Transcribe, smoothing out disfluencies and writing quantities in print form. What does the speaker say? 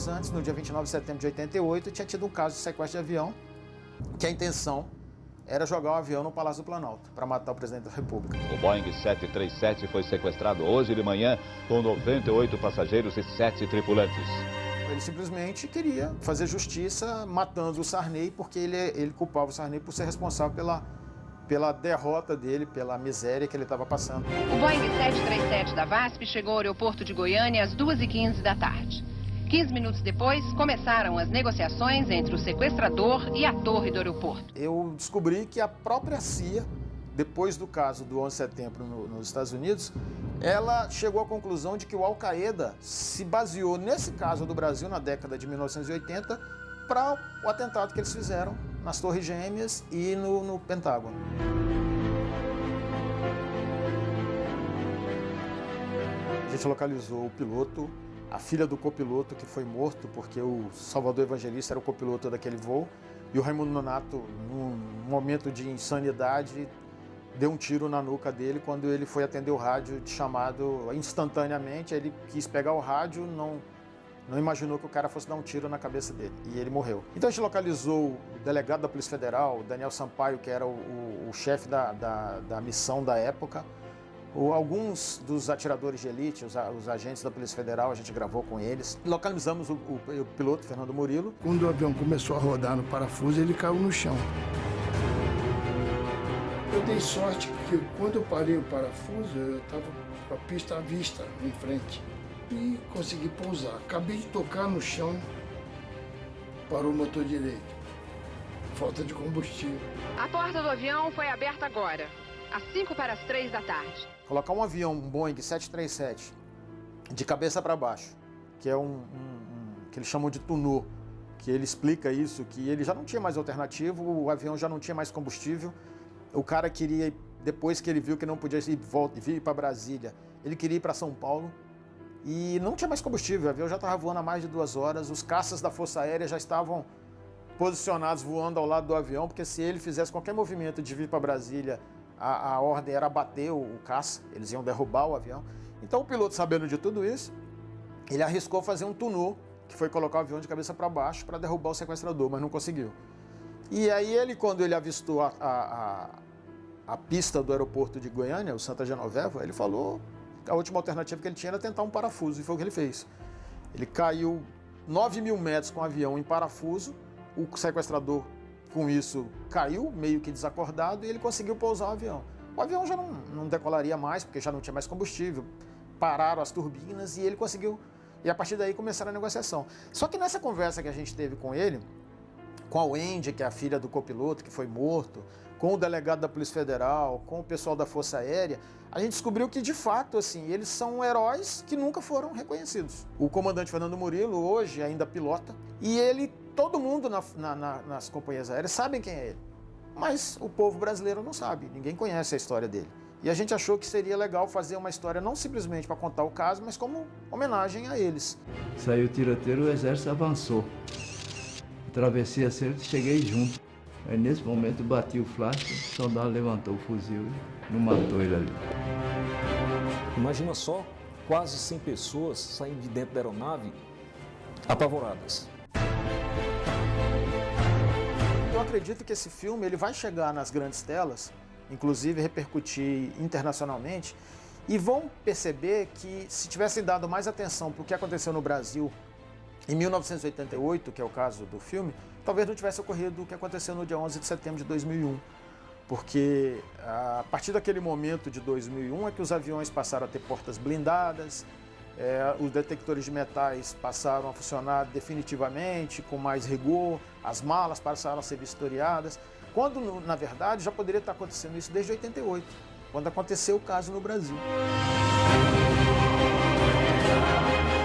dias antes, no dia 29 de setembro de 88, tinha tido um caso de sequestro de avião, que a intenção era jogar o avião no Palácio do Planalto, para matar o presidente da República. O Boeing 737 foi sequestrado hoje de manhã com 98 passageiros e 7 tripulantes. Ele simplesmente queria fazer justiça matando o Sarney, porque ele culpava o Sarney por ser responsável pela derrota dele, pela miséria que ele estava passando. O Boeing 737 da VASP chegou ao aeroporto de Goiânia às 2h15 da tarde. 15 minutos depois, começaram as negociações entre o sequestrador e a torre do aeroporto. Eu descobri que a própria CIA, depois do caso do 11 de setembro nos Estados Unidos, ela chegou à conclusão de que o Al-Qaeda se baseou nesse caso do Brasil na década de 1980 para o atentado que eles fizeram nas Torres Gêmeas e no Pentágono. A gente localizou o piloto, a filha do copiloto que foi morto, porque o Salvador Evangelista era o copiloto daquele voo, e o Raimundo Nonato, num momento de insanidade, deu um tiro na nuca dele quando ele foi atender o rádio de chamado instantaneamente. Ele quis pegar o rádio, não imaginou que o cara fosse dar um tiro na cabeça dele, e ele morreu. Então a gente localizou o delegado da Polícia Federal, Daniel Sampaio, que era o chefe da missão da época. Alguns dos atiradores de elite, os agentes da Polícia Federal, a gente gravou com eles. Localizamos o piloto, Fernando Murilo. Quando o avião começou a rodar no parafuso, ele caiu no chão. Eu dei sorte que quando eu parei o parafuso, eu estava com a pista à vista, em frente. E consegui pousar. Acabei de tocar no chão, parou o motor direito. Falta de combustível. A porta do avião foi aberta agora, às 2:55 da tarde. Colocar um avião, um Boeing 737, de cabeça para baixo, que é que eles chamam de tunô, que ele explica isso, que ele já não tinha mais alternativa, o avião já não tinha mais combustível. O cara queria, depois que ele viu que não podia vir para Brasília, ele queria ir para São Paulo e não tinha mais combustível. O avião já estava voando há mais de 2 horas, os caças da Força Aérea já estavam posicionados voando ao lado do avião, porque se ele fizesse qualquer movimento de vir para Brasília, a ordem era bater o caça, eles iam derrubar o avião. Então o piloto, sabendo de tudo isso, ele arriscou fazer um tunô, que foi colocar o avião de cabeça para baixo para derrubar o sequestrador, mas não conseguiu. E aí ele, quando ele avistou a pista do aeroporto de Goiânia, o Santa Genoveva, ele falou que a última alternativa que ele tinha era tentar um parafuso, e foi o que ele fez. Ele caiu 9.000 metros com o avião em parafuso, o sequestrador, com isso, caiu, meio que desacordado, e ele conseguiu pousar o avião. O avião já não decolaria mais, porque já não tinha mais combustível, pararam as turbinas e ele conseguiu. E a partir daí começaram a negociação. Só que nessa conversa que a gente teve com ele, com a Wendy, que é a filha do copiloto que foi morto, com o delegado da Polícia Federal, com o pessoal da Força Aérea, a gente descobriu que, de fato, assim, eles são heróis que nunca foram reconhecidos. O comandante Fernando Murilo, hoje, ainda pilota, e ele, todo mundo nas companhias aéreas sabem quem é ele. Mas o povo brasileiro não sabe, ninguém conhece a história dele. E a gente achou que seria legal fazer uma história não simplesmente para contar o caso, mas como homenagem a eles. Saiu o tiroteio, o exército avançou. Atravessei a cerca e cheguei junto. Aí nesse momento bati o flash, o soldado levantou o fuzil e não matou ele ali. Imagina só, quase 100 pessoas saindo de dentro da aeronave apavoradas. Eu acredito que esse filme ele vai chegar nas grandes telas, inclusive repercutir internacionalmente, e vão perceber que se tivessem dado mais atenção para o que aconteceu no Brasil em 1988, que é o caso do filme, talvez não tivesse ocorrido o que aconteceu no dia 11 de setembro de 2001. Porque a partir daquele momento de 2001 é que os aviões passaram a ter portas blindadas, os detectores de metais passaram a funcionar definitivamente, com mais rigor, as malas passaram a ser vistoriadas, quando, na verdade, já poderia estar acontecendo isso desde 88, quando aconteceu o caso no Brasil.